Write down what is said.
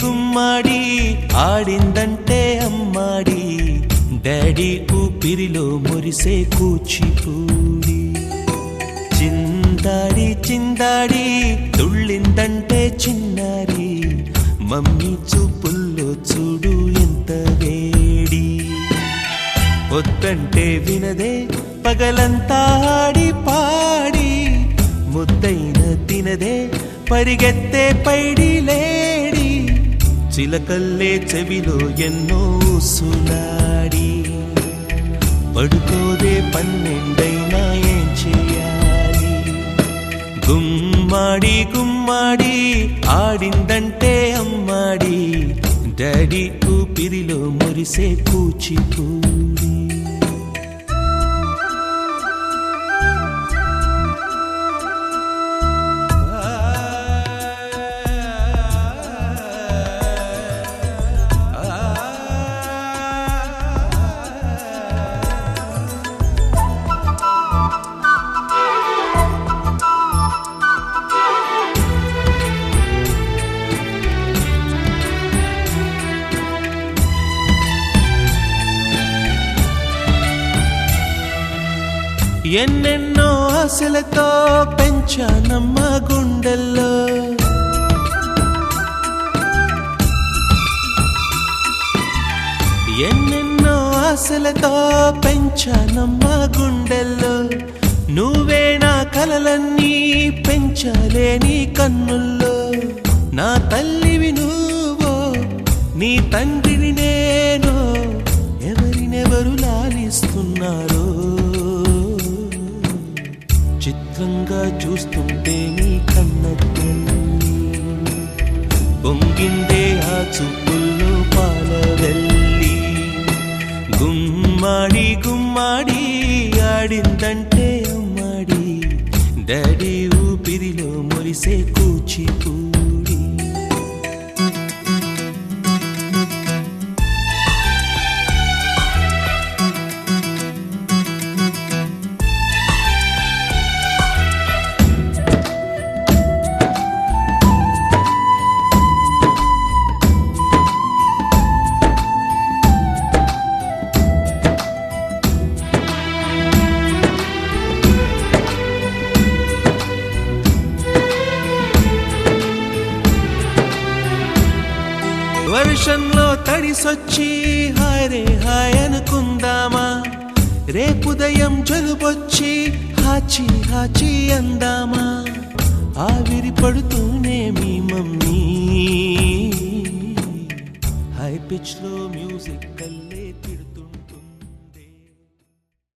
గుమ్మాడి ఆడిందంటే అమ్మాడి డాడీ ఊపిరిలో మురిసే కూచిపూడి చిందాడి చిందాడి తుళ్ళిందంటే చిన్నారి మమ్మీ చూపుల్లో చూడు ఎంత వేడి వద్దంటే వినదే పగలంతా ఆడి పాడి ముద్దైన తినదే పరిగెత్తే పైడి లేడి చిలకల్లే చెవిలో ఎన్నో సులాడి పడుకోదే పన్నెండైనా ఏం చేయాలి గుమ్మాడి గుమ్మాడి ఆడిందంటే అమ్మాడి డాడీ ఊపిరిలో మురిసే కూచిపూడి ఎన్నెన్నో ఆశలతో పెంచానమ్మ గుండెల్లో ఎన్నెన్నో ఆశలతో పెంచానమ్మ గుండెల్లో నువ్వే నా కలలన్నీ పెంచాలే నీ కన్నుల్లో నా తల్లివి నువ్వో నీ తండ్రిని నేను ఎవరినెవరు లాలిస్తున్నారో చిత్రంగా చూస్తుంటే నీ కన్నట్టు పొంగిందే ఆ చూపుల్లో పాలవెల్లి గుమ్మాడి గుమ్మాడి ఆడిందంటే అమ్మాడి డాడీ ఊపిరిలో మురిసే కూచిపూడి వర్షంలో తడిసొచ్చి హాయ్ రే హాయ్ అనుకుందామా రేపుదయం జలుబొచ్చి హాచి హాచి అందామా ఆవిరి పడుతూనే మీ మమ్మీ హై పిచ్ లో మ్యూజిక్ కల్లే తిడుతూ